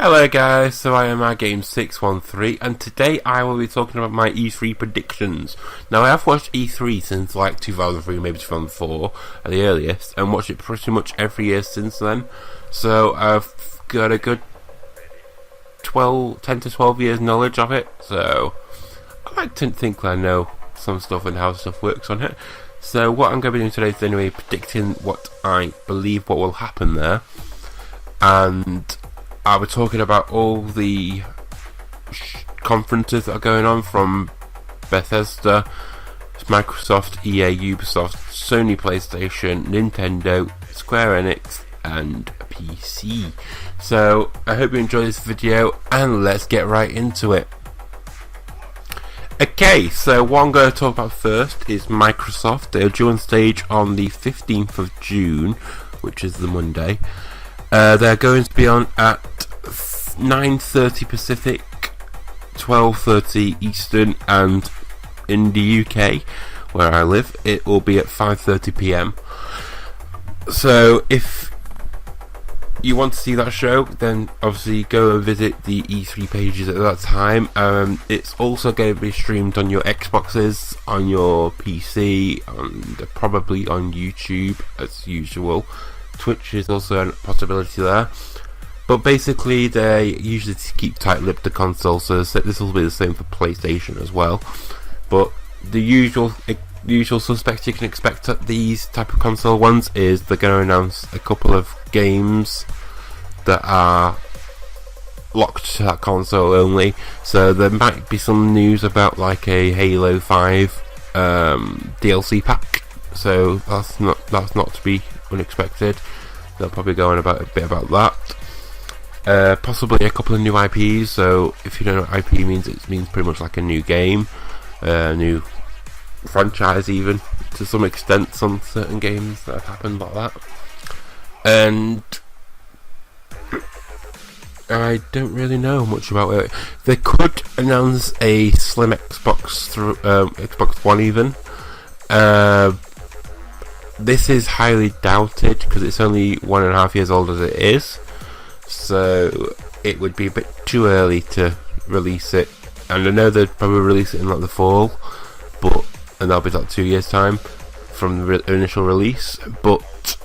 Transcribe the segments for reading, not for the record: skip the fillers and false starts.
Hello guys, so I am iGame613 and today I will be talking about my E3 predictions. Now I have watched E3 since like 2003, maybe 2004 at the earliest, and watched it pretty much every year since then. So I've got a good 10 to 12 years knowledge of it, so I like to think I know some stuff and how stuff works on it. So what I'm going to be doing today is anyway predicting what I believe what will happen there, and I was talking about all the conferences that are going on from Bethesda, Microsoft, EA, Ubisoft, Sony PlayStation, Nintendo, Square Enix, and PC. So I hope you enjoy this video and let's get right into it. Okay, so what I'm going to talk about first is Microsoft. They're due on stage on the 15th of June, which is the Monday. They're going to be on at 9:30 Pacific, 12:30 Eastern, and in the UK, where I live, it will be at 5:30 PM. So if you want to see that show, then obviously go and visit the E3 pages at that time. It's also going to be streamed on your Xboxes, on your PC, and probably on YouTube as usual. Twitch is also a possibility there, but basically they usually keep tight-lipped the console, so this will be the same for PlayStation as well. But the usual suspects you can expect at these type of console ones is they're going to announce a couple of games that are locked to that console only. So there might be some news about like a Halo 5 DLC pack. So that's not to be unexpected. They'll probably go on about a bit about that. Possibly a couple of new IPs. So if you don't know what IP means, it means pretty much like a new game, new franchise, even to some extent. Some certain games that have happened like that. And I don't really know much about it. They could announce a slim Xbox through Xbox One even. This is highly doubted because it's only 1.5 years old as it is, so it would be a bit too early to release it. And I know they'd probably release it in like the fall, and that'll be like 2 years time from the initial release. But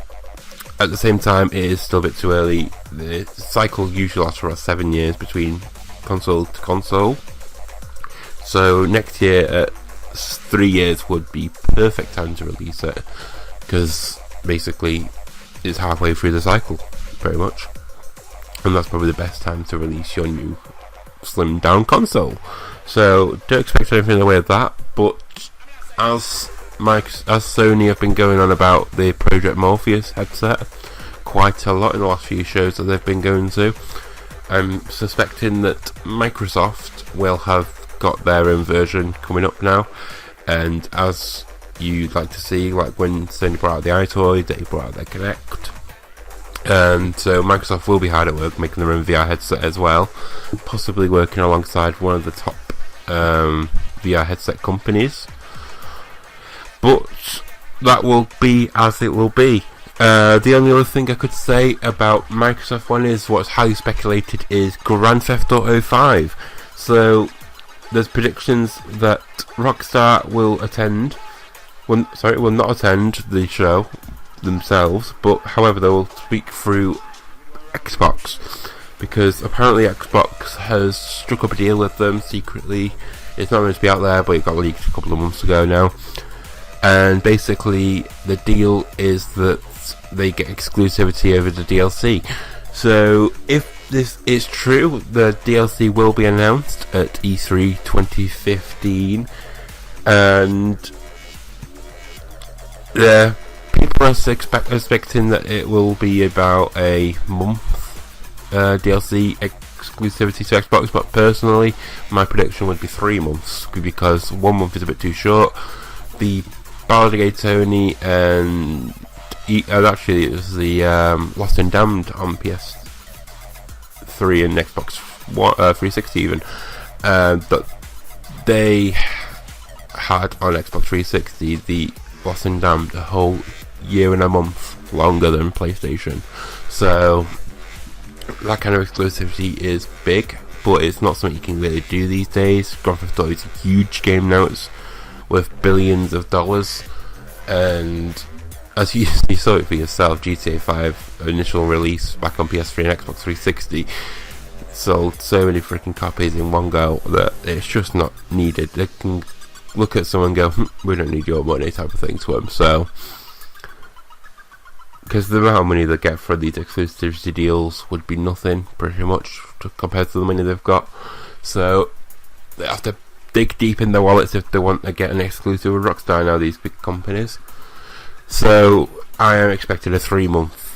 at the same time, it is still a bit too early. The cycle usually lasts for about 7 years between console to console, so next year 3 years would be perfect time to release it, because basically it's halfway through the cycle, pretty much, and that's probably the best time to release your new slimmed down console. So don't expect anything in the way of that. But as Sony have been going on about the Project Morpheus headset quite a lot in the last few shows that they've been going to, I'm suspecting that Microsoft will have got their own version coming up now. And as you'd like to see, like when Sony brought out the iToy, they brought out their Kinect, and so Microsoft will be hard at work making their own VR headset as well, possibly working alongside one of the top VR headset companies. But that will be as it will be. The only other thing I could say about Microsoft One is what's highly speculated is Grand Theft Auto 5. So there's predictions that Rockstar will not attend the show themselves, but however they will speak through Xbox, because apparently Xbox has struck up a deal with them secretly. It's not going to be out there, but it got leaked a couple of months ago now, and basically the deal is that they get exclusivity over the DLC. So if this is true, the DLC will be announced at E3 2015, and people are expecting that it will be about a month DLC exclusivity to Xbox, but personally my prediction would be 3 months, because 1 month is a bit too short. The Baldur's Tony and actually it was the Lost and Damned on PS3 and Xbox 360 even, but they had on Xbox 360 the Lost and Damned a whole year and a month longer than PlayStation. So that kind of exclusivity is big, but it's not something you can really do these days. Grand Theft Auto is a huge game now. It's worth billions of dollars, and as you saw it for yourself, GTA 5 initial release back on PS3 and Xbox 360 sold so many freaking copies in one go that it's just not needed. They can look at someone and go, we don't need your money, type of thing to them. So, because the amount of money they get for these exclusivity deals would be nothing, pretty much, compared to the money they've got. So they have to dig deep in their wallets if they want to get an exclusive with Rockstar now, these big companies. So I am expecting a 3-month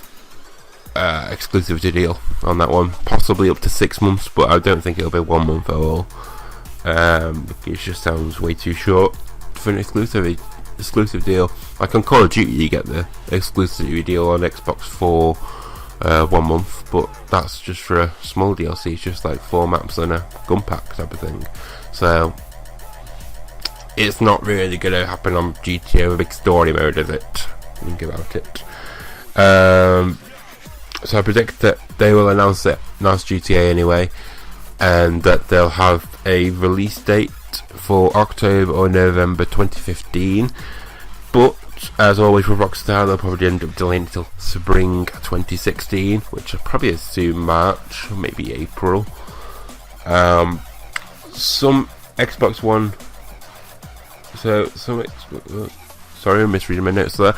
exclusivity deal on that one, possibly up to 6 months, but I don't think it'll be 1 month at all. It just sounds way too short for an exclusive deal. Like on Call of Duty, you get the exclusivity deal on Xbox for 1 month, but that's just for a small DLC. It's just like 4 maps and a gun pack type of thing. So it's not really going to happen on GTA with a big story mode, is it? Think about it. So I predict that they will announce GTA anyway, and that they'll have a release date for October or November 2015. But as always with Rockstar, they'll probably end up delaying until spring 2016, which I'll probably assume March or maybe April. Some Xbox One. Sorry, I'm misreading my notes there.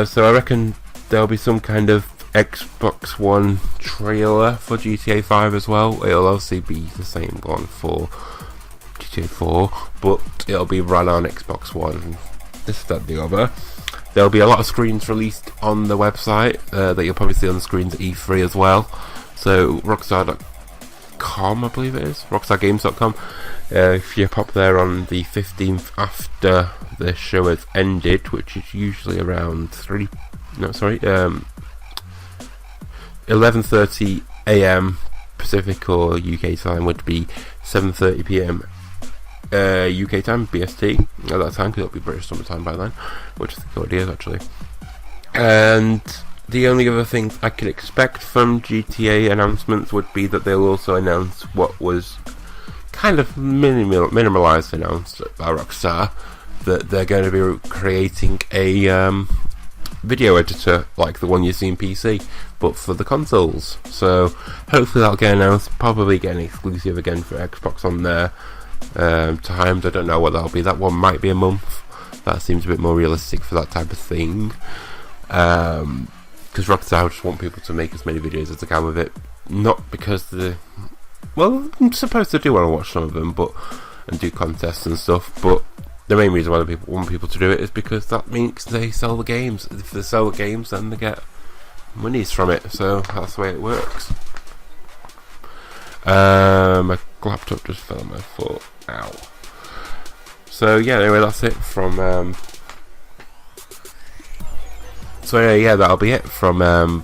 So I reckon there'll be some kind of Xbox One trailer for GTA 5 as well. It'll obviously be the same one for GTA 4, but it'll be run on Xbox One, this, that, the other. There'll be a lot of screens released on the website that you'll probably see on the screens at E3 as well. So Rockstar.com, I believe it is, RockstarGames.com. If you pop there on the 15th after the show has ended, which is usually around 11:30 AM Pacific or UK time, would be 7:30 PM UK time, BST at that time, because it'll be British Summer Time by then, which I think it already is actually. And the only other thing I could expect from GTA announcements would be that they'll also announce what was kind of minimalized announced by Rockstar, that they're going to be creating a video editor like the one you see in PC, but for the consoles. So hopefully that'll get announced, probably get an exclusive again for Xbox on their times. I don't know what that'll be. That one might be a month. That seems a bit more realistic for that type of thing, because Rockstar just want people to make as many videos as they can with it, not because well, I'm supposed to do want to watch some of them, and do contests and stuff, but the main reason why people want people to do it is because that means they sell the games. If they sell the games, then they get monies from it. So that's the way it works. My laptop just fell on my foot. Ow. So yeah, anyway, that's it from. That'll be it from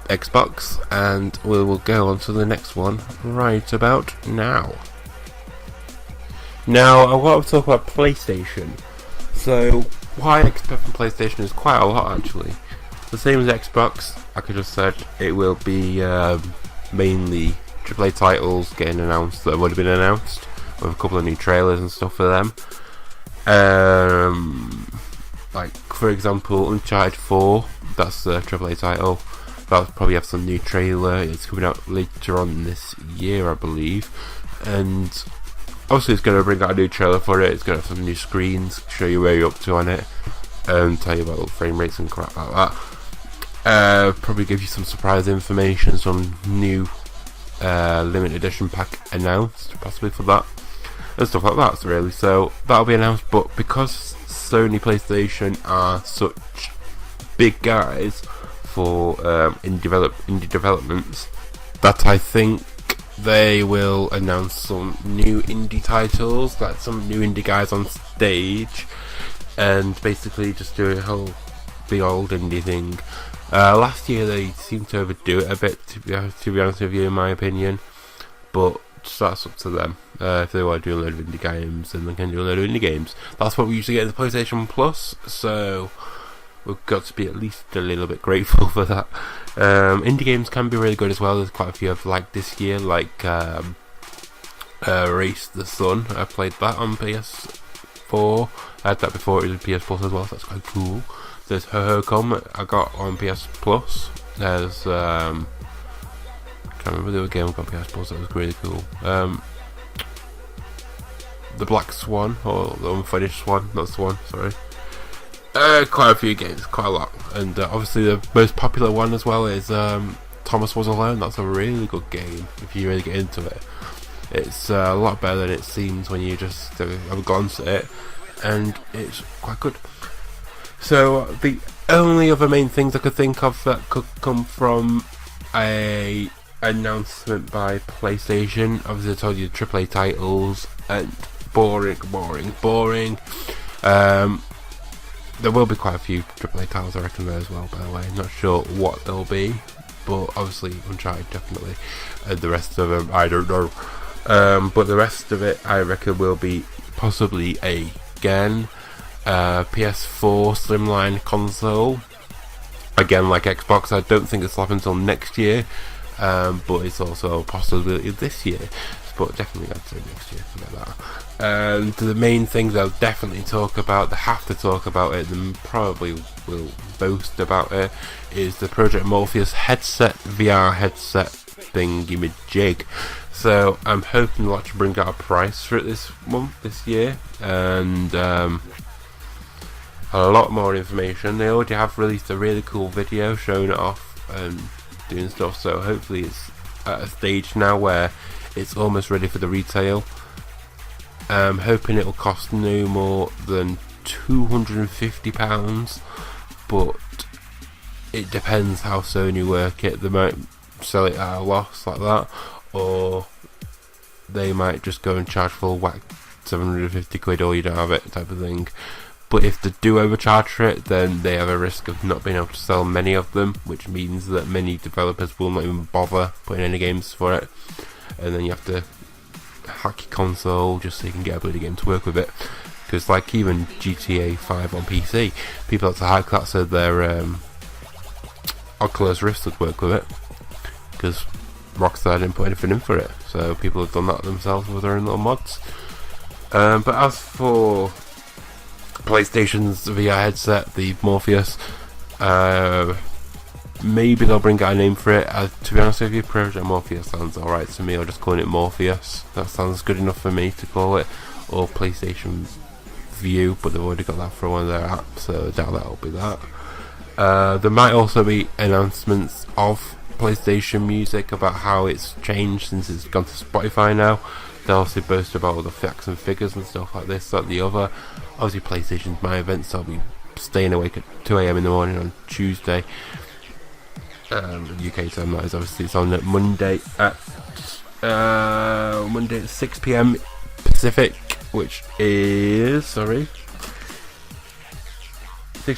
Xbox, and we will go on to the next one right about now. Now, I want to talk about PlayStation. So, what I expect from PlayStation is quite a lot, actually. The same as Xbox, like I just said, it will be mainly AAA titles getting announced that would have been announced, with a couple of new trailers and stuff for them. Like, for example, Uncharted 4, that's the AAA title. That'll probably have some new trailer. It's coming out later on this year, I believe. And obviously it's going to bring out a new trailer for it. It's going to have some new screens, show you where you're up to on it, and tell you about the frame rates and crap like that. Probably give you some surprise information, some new limited edition pack announced, possibly for that, and stuff like that, really. So that'll be announced, but because Sony PlayStation are such big guys for indie developments, that I think they will announce some new indie titles, like some new indie guys on stage, and basically just do a whole big old indie thing. Last year they seemed to overdo it a bit, to be honest with you, in my opinion, but that's up to them. If they want to do a load of indie games, then they can do a load of indie games. That's what we usually get in the PlayStation Plus, so we've got to be at least a little bit grateful for that. Indie games can be really good as well. There's quite a few I've liked this year, like Race the Sun. I played that on PS4. I had that before it was PS Plus as well, so that's quite cool. There's Ho-Ho-Come I got on PS Plus. There's I can't remember the other game I got on PS Plus that was really cool. The Black Swan, or the Unfinished Swan, that's the one, sorry. Quite a few games, quite a lot. And obviously the most popular one as well is Thomas Was Alone. That's a really good game if you really get into it. It's a lot better than it seems when you just have a glance at it, and it's quite good. So the only other main things I could think of that could come from a announcement by PlayStation, obviously I told you the AAA titles, and boring. There will be quite a few AAA titles I reckon there as well, by the way. Not sure what they'll be, but obviously Uncharted definitely, and the rest of them I don't know. But the rest of it I reckon will be possibly again PS4 slimline console. Again, like Xbox, I don't think it's happening until next year, but it's also a possibility this year. But definitely I'd say next year, something like that. And the main thing they'll definitely talk about, they have to talk about it, and probably will boast about it, is the Project Morpheus headset, VR headset thingy-majig. So I'm hoping they'll actually bring out a price for it this year, and a lot more information. They already have released a really cool video showing it off and doing stuff, so hopefully it's at a stage now where it's almost ready for the retail. I'm hoping it'll cost no more than £250, but it depends how Sony work it. They might sell it at a loss like that, or they might just go and charge full whack £750 or you don't have it type of thing. But if they do overcharge for it, then they have a risk of not being able to sell many of them, which means that many developers will not even bother putting any games for it, and then you have to hack your console just so you can get a bloody game to work with it. Because like even GTA 5 on PC, people have to hack that so their Oculus Rift would work with it, because Rockstar didn't put anything in for it, so people have done that themselves with their own little mods. But as for PlayStation's VR headset, the Morpheus, maybe they'll bring out a name for it. To be honest with you, Project Morpheus sounds alright to me. I'll just calling it Morpheus. That sounds good enough for me to call it. Or PlayStation View, but they've already got that for one of their apps, so I doubt that'll be that. There might also be announcements of PlayStation Music about how it's changed since it's gone to Spotify now. They'll also boast about all the facts and figures and stuff like this, that, the other. Obviously PlayStation's my event, so I'll be staying awake at 2 AM in the morning on Tuesday. UK time, that is. Obviously it's on at Monday at 6 PM Pacific, which is 6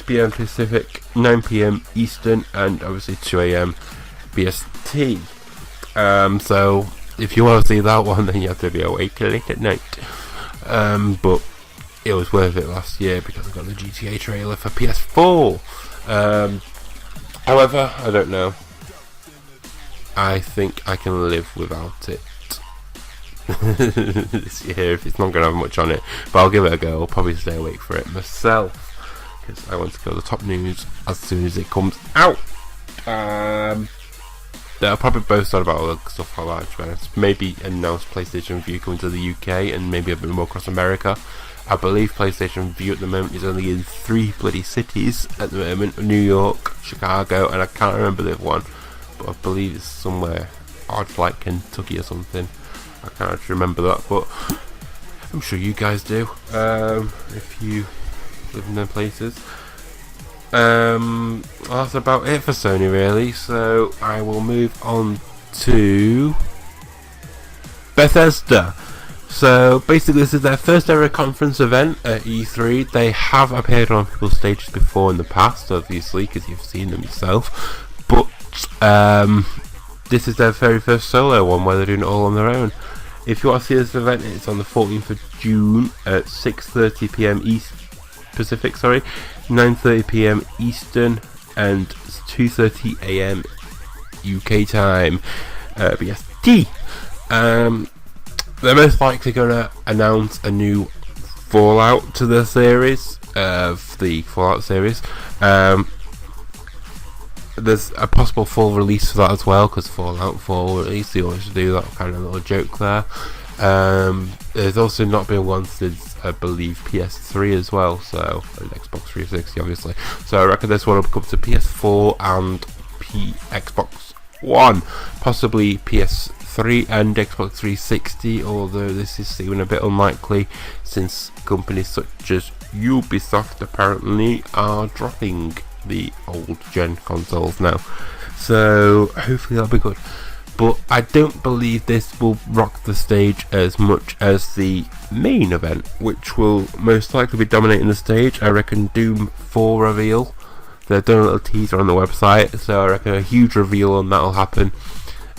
PM Pacific, 9 PM Eastern, and obviously 2 AM BST. So if you want to see that one, then you have to be awake late at night. But it was worth it last year because I got the GTA trailer for PS4. However, I don't know. I think I can live without it this year if it's not going to have much on it. But I'll give it a go. I'll probably stay awake for it myself because I want to go to the top news as soon as it comes out. They'll probably both start about all the stuff like that, to be honest. Maybe announce PlayStation View coming to the UK and maybe a bit more across America. I believe PlayStation View at the moment is only in 3 bloody cities at the moment: New York, Chicago, and I can't remember the other one, but I believe it's somewhere odd like Kentucky or something. I can't actually remember that, but I'm sure you guys do if you live in them places. That's about it for Sony really, so I will move on to Bethesda. So basically this is their first ever conference event at E3. They have appeared on people's stages before in the past, obviously, because you've seen them yourself, but this is their very first solo one where they're doing it all on their own. If you want to see this event, it's on the 14th of June at 6:30 PM East Pacific, 9:30 p.m. Eastern and 2:30 a.m. UK time, BST. They're most likely going to announce a new Fallout to the series, the Fallout series. There's a possible full release for that as well, because Fallout 4 release, they always do that kind of little joke there. There's also not been one since, I believe, PS3 as well, so, and Xbox 360 obviously. So I reckon this one will come to PS4 and Xbox One, possibly PS3 and Xbox 360, although this is seeming a bit unlikely since companies such as Ubisoft apparently are dropping the old gen consoles now. So hopefully that'll be good. But I don't believe this will rock the stage as much as the main event, which will most likely be dominating the stage. I reckon Doom 4 reveal. They're doing a little teaser on the website, so I reckon a huge reveal on that will happen.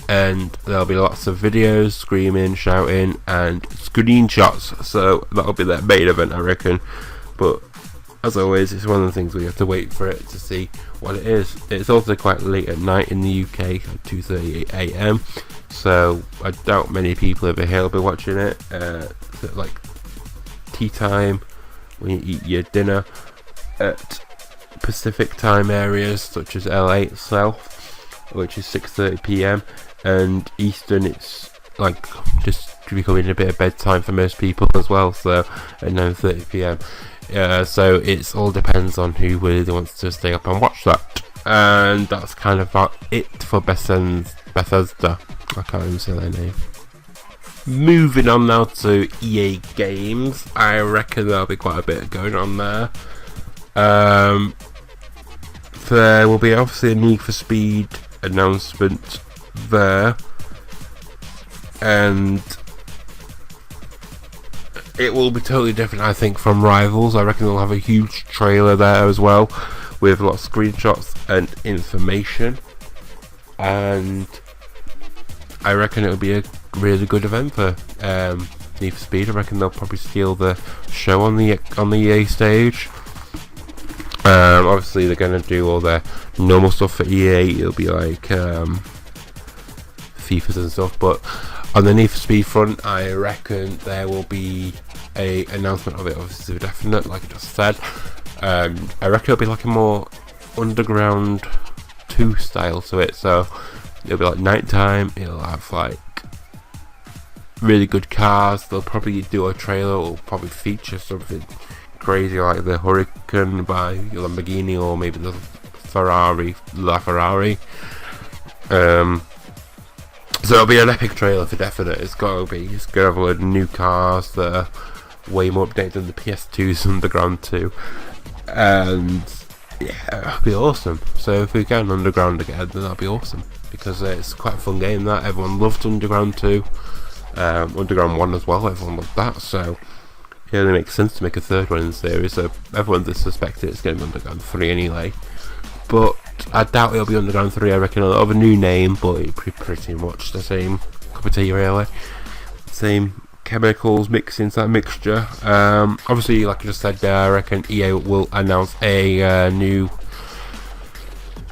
And there'll be lots of videos, screaming, shouting, and screenshots. So that'll be their main event, I reckon. But as always, it's one of the things we have to wait for it to see what it is. It's also quite late at night in the UK, at 2:38 a.m. So I doubt many people over here will be watching it. Like tea time, when you eat your dinner at Pacific time areas such as LA itself, which is 6:30 p.m. and Eastern, it's like just becoming a bit of bedtime for most people as well. So at 9:30 p.m. So it all depends on who really wants to stay up and watch that. And that's kind of about it for Bethesda. I can't even say their name. Moving on now to EA Games. I reckon there'll be quite a bit going on there. There will be obviously a Need for Speed announcement there. And it will be totally different, I think, from Rivals. I reckon they'll have a huge trailer there as well, with lots of screenshots and information. And I reckon it'll be a really good event for Need for Speed. I reckon they'll probably steal the show on the EA stage. Obviously, they're going to do all their normal stuff for EA. It'll be like FIFAs and stuff, but on the Need for Speed front, I reckon there will be a announcement of it, obviously definite, like I just said. I reckon it'll be like a more Underground 2 style to it, so it'll be like nighttime, it'll have like really good cars. They'll probably do a trailer, or probably feature something crazy like the Huracan by Lamborghini, or maybe the LaFerrari. So it'll be an epic trailer for definite. It's got to be. It's going to have a load of new cars that are way more updated than the PS2's Underground 2. And yeah, it'll be awesome. So if we get an Underground again, then that'll be awesome. Because it's quite a fun game that. Everyone loved Underground 2. Underground 1 as well, everyone loved that. So it only makes sense to make a third one in the series. So everyone just suspected it's going to be Underground 3 anyway. But I doubt it'll be Underground 3. I reckon it'll have a new name, but it'll be pretty much the same cup of tea, really. Same chemicals mixed into that mixture. Obviously, like I just said there, I reckon EA will announce a new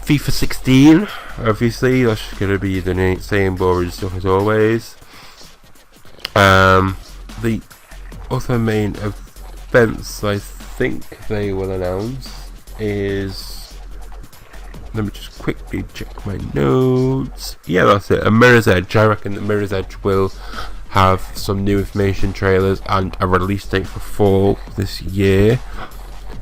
FIFA 16. Obviously, that's going to be the same boring stuff as always. The other main events I think they will announce is... Let me just quickly check my notes. Yeah, that's it. A Mirror's Edge. I reckon that Mirror's Edge will have some new information trailers and a release date for fall this year.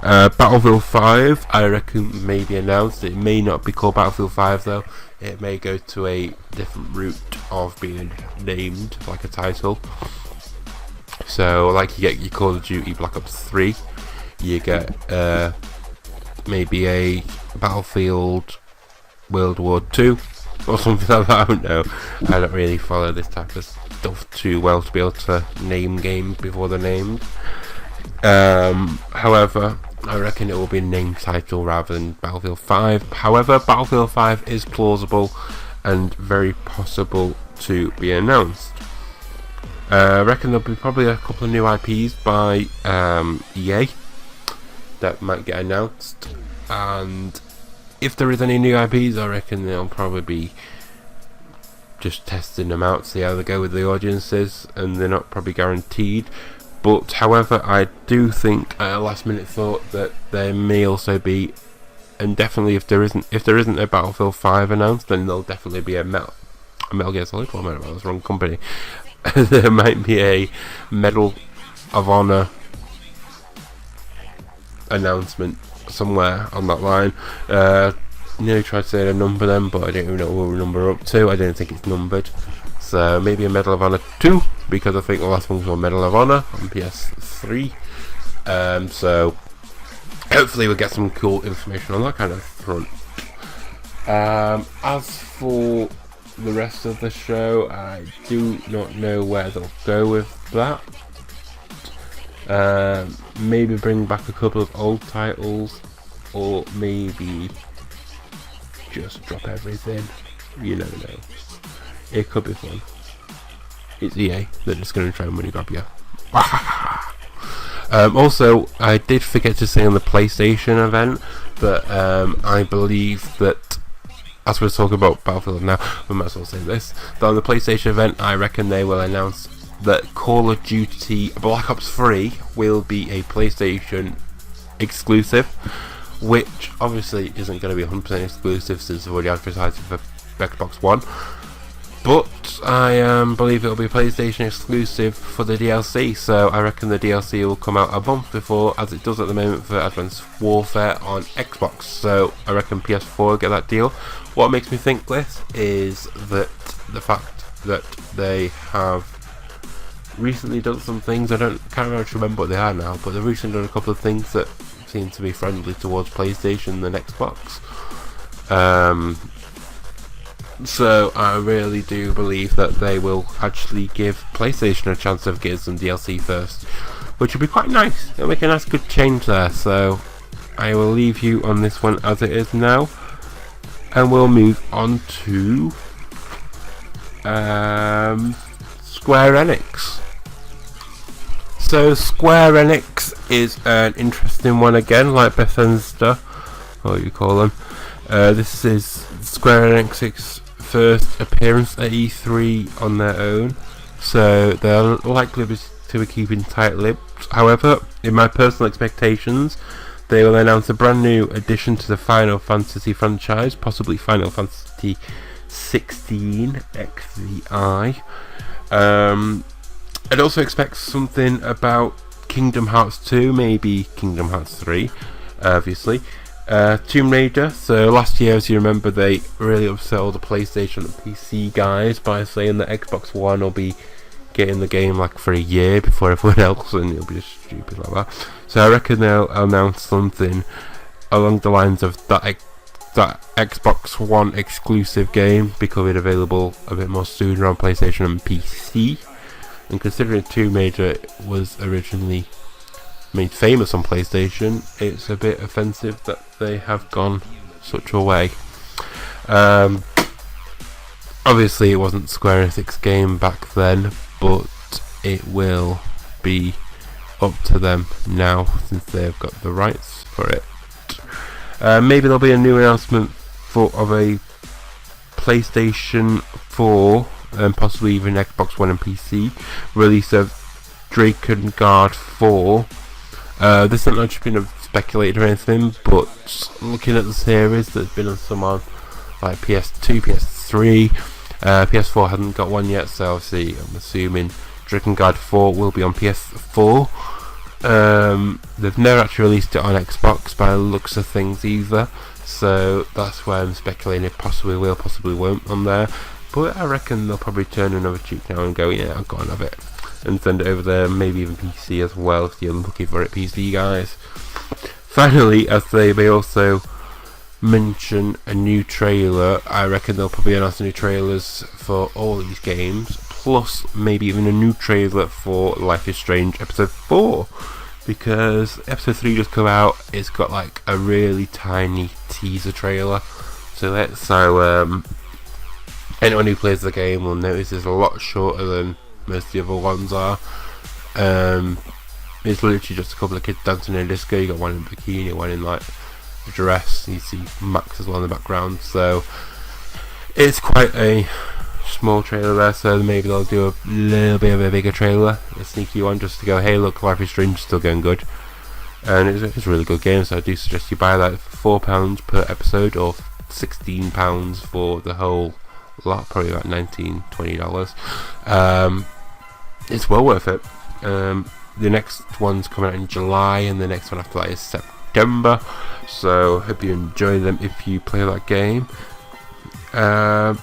Battlefield 5, I reckon, may be announced. It may not be called Battlefield 5 though. It may go to a different route of being named, like a title. So, like you get your Call of Duty Black Ops 3, you get maybe a Battlefield World War 2 or something like that. I don't know. I don't really follow this type of stuff too well to be able to name games before they're named. However, I reckon it will be a named title rather than Battlefield 5. However, Battlefield 5 is plausible and very possible to be announced. I reckon there'll be probably a couple of new IPs by EA. that might get announced. And if there is any new IPs, I reckon they'll probably be just testing them out, see how they go with the audiences, and they're not probably guaranteed. But however, I do think a last minute thought that there may also be, and definitely if there isn't a Battlefield 5 announced, then there'll definitely be a Metal Gear Solid 4. That was the wrong company. There might be a Medal of Honor announcement somewhere on that line. Nearly tried to say a number then, but I don't even know what number we're up to. I don't think it's numbered. So maybe a Medal of Honor 2, because I think the last one was a Medal of Honor on PS3. So hopefully we'll get some cool information on that kind of front. As for the rest of the show, I do not know where they'll go with that. Maybe bring back a couple of old titles, or maybe just drop everything. You never know. It could be fun. It's EA. They're just going to try and money grab you. Also, I did forget to say on the PlayStation event that I believe that, as we're talking about Battlefield now, we might as well say this, that on the PlayStation event, I reckon they will announce that Call of Duty Black Ops 3 will be a PlayStation exclusive, which obviously isn't going to be 100% exclusive since they've already advertised it for Xbox One. But I believe it will be PlayStation exclusive for the DLC, so I reckon the DLC will come out a month before, as it does at the moment for Advanced Warfare on Xbox. So I reckon PS4 will get that deal. What makes me think this is that the fact that they have recently done some things, can't remember what they are now, but they've recently done a couple of things that seem to be friendly towards PlayStation and Xbox. So I really do believe that they will actually give PlayStation a chance of getting some DLC first, which would be quite nice. It'll make a nice good change there. So I will leave you on this one as it is now, and we'll move on to Square Enix. So Square Enix is an interesting one again, like Bethesda, what you call them. This is Square Enix's first appearance at E3 on their own, so they're likely to be keeping tight-lipped. However, in my personal expectations, they will announce a brand new addition to the Final Fantasy franchise, possibly Final Fantasy XVI XVI. I'd also expect something about Kingdom Hearts 2, maybe Kingdom Hearts 3, obviously. Tomb Raider. So last year, as you remember, they really upset all the PlayStation and PC guys by saying that Xbox One will be getting the game like for a year before everyone else, and it'll be just stupid like that. So I reckon they'll announce something along the lines of that Xbox One exclusive game becoming available a bit more sooner on PlayStation and PC. And considering Tomb Raider was originally made famous on PlayStation, it's a bit offensive that they have gone such a way. Obviously it wasn't Square Enix game back then, but it will be up to them now since they've got the rights for it. Maybe there'll be a new announcement of a PlayStation 4 and possibly even Xbox One and PC release of Drakenguard 4. This hasn't actually been speculated or anything, but looking at the series, there's been some on like PS2, PS3, PS4 hasn't got one yet, so obviously I'm assuming Drakenguard 4 will be on PS4. They've never actually released it on Xbox by the looks of things either, so that's why I'm speculating it possibly will, possibly won't on there. But I reckon they'll probably turn another cheek now and go, yeah, I've got to have it, and send it over there, maybe even PC as well if you're looking for it, PC guys. Finally, as they may also mention a new trailer, I reckon they'll probably announce new trailers for all these games, plus maybe even a new trailer for Life is Strange Episode 4, because Episode 3 just come out. It's got like a really tiny teaser trailer to it, so anyone who plays the game will notice it's a lot shorter than most of the other ones are. It's literally just a couple of kids dancing in a disco. You got one in a bikini, one in like a dress. You see Max as well in the background. So it's quite a small trailer there. So maybe they'll do a little bit of a bigger trailer, a sneaky one, just to go, hey, look, Life is Strange is still going good. And it's a really good game. So I do suggest you buy that for £4 per episode, or £16 for the whole lot, probably about $19-20. It's well worth it. The next one's coming out in July, and the next one after that is September. So hope you enjoy them if you play that game. But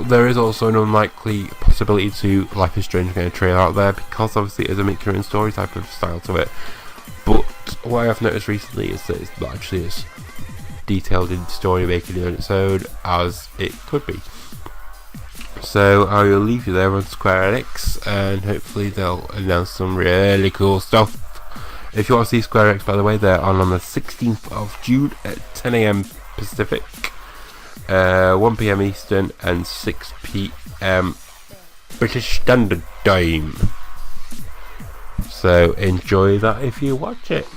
there is also an unlikely possibility to Life is Strange getting a trailer out there, because obviously it is a make your own story type of style to it. But what I have noticed recently is that it's not actually as detailed in story making on its own as it could be. So I will leave you there on Square Enix, and hopefully they'll announce some really cool stuff. If you want to see Square Enix, by the way, they're on the 16th of June at 10 AM Pacific, 1 PM Eastern, and 6 PM British Standard Time. So enjoy that if you watch it.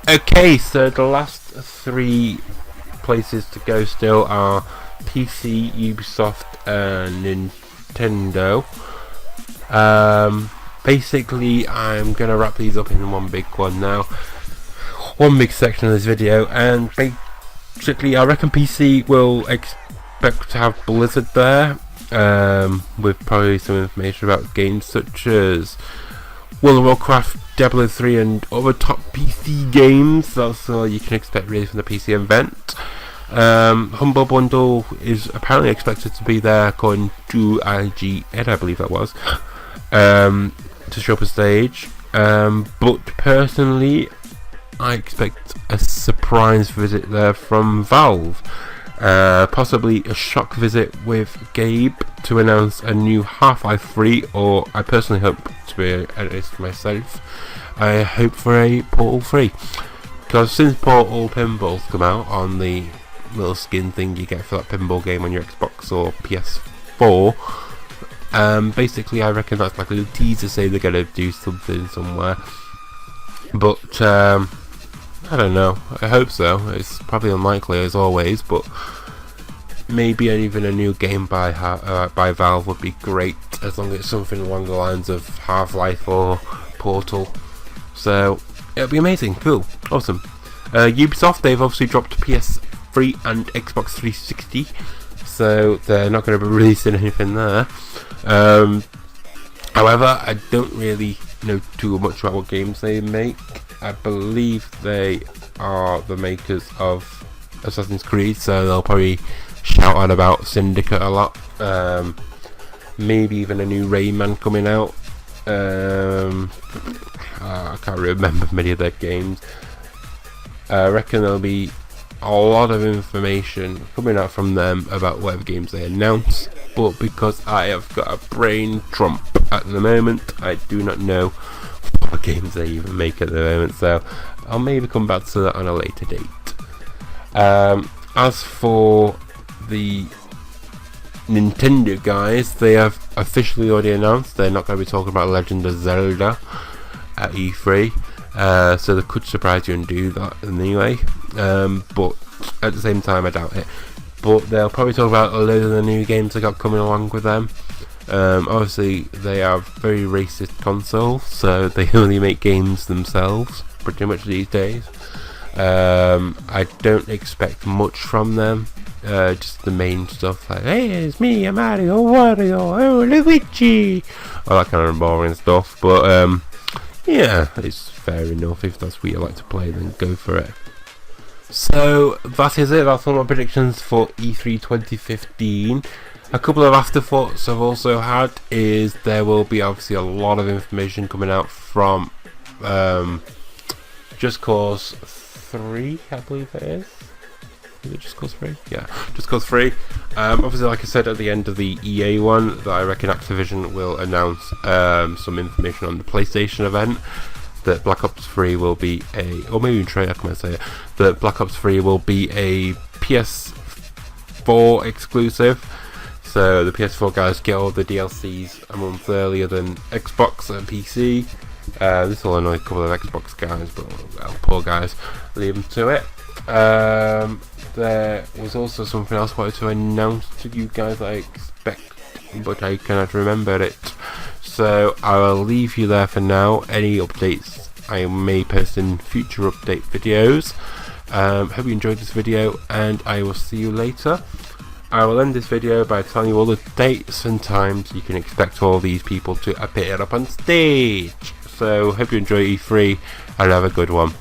Okay, so the last 3 places to go still are PC, Ubisoft, and Nintendo. Basically, I'm going to wrap these up in one big one now. One big section of this video, and basically I reckon PC will expect to have Blizzard there, with probably some information about games such as World of Warcraft, Diablo 3 and other top PC games. That's all you can expect really from the PC event. Humble Bundle is apparently expected to be there, according to IGN, I believe that was, to show up a stage. But personally, I expect a surprise visit there from Valve. Possibly a shock visit with Gabe to announce a new Half-Life 3, or I personally hope, to be honest myself, I hope for a Portal 3, because since Portal Pinball's come out on the little skin thing you get for that pinball game on your Xbox or PS4, basically I reckon that's like a little teaser, say they're going to do something somewhere. But I don't know, I hope so. It's probably unlikely as always, but maybe even a new game by Valve would be great, as long as it's something along the lines of Half-Life or Portal. So it'll be amazing, cool, awesome. Ubisoft, they've obviously dropped PS3 and Xbox 360, so they're not going to be releasing anything there. However, I don't really know too much about what games they make. I believe they are the makers of Assassin's Creed, so they'll probably shout on about Syndicate a lot. Maybe even a new Rayman coming out. I can't remember many of their games. I reckon there'll be a lot of information coming out from them about whatever games they announce, but because I have got a brain trump at the moment, I do not know what games they even make at the moment, so I'll maybe come back to that on a later date. As for the Nintendo guys, they have officially already announced they're not going to be talking about Legend of Zelda at E3, so they could surprise you and do that anyway, but at the same time I doubt it. But they'll probably talk about a load of the new games they got coming along with them. Obviously they are very racist console, so they only make games themselves pretty much these days. I don't expect much from them, just the main stuff like, hey, it's me, I'm Mario, Wario, oh, Luigi, all that kind of boring stuff. But yeah, it's fair enough. If that's what you like to play, then go for it. So that is it. That's all my predictions for E3 2015. A couple of afterthoughts I've also had is there will be obviously a lot of information coming out from Just Cause 3, I believe it is. Is it Just Cause 3? Yeah, Just Cause 3. Obviously, like I said at the end of the EA one, that I reckon Activision will announce some information on the PlayStation event. That Black Ops 3 will be or maybe even Treyarch might say it, that Black Ops 3 will be a PS4 exclusive. So the PS4 guys get all the DLCs a month earlier than Xbox and PC. This will annoy a couple of Xbox guys, but well, poor guys, leave them to it. There was also something else I wanted to announce to you guys that I expect, but I cannot remember it. So I will leave you there for now. Any updates I may post in future update videos. Hope you enjoyed this video, and I will see you later. I will end this video by telling you all the dates and times you can expect all these people to appear up on stage. So hope you enjoy E3 and have a good one.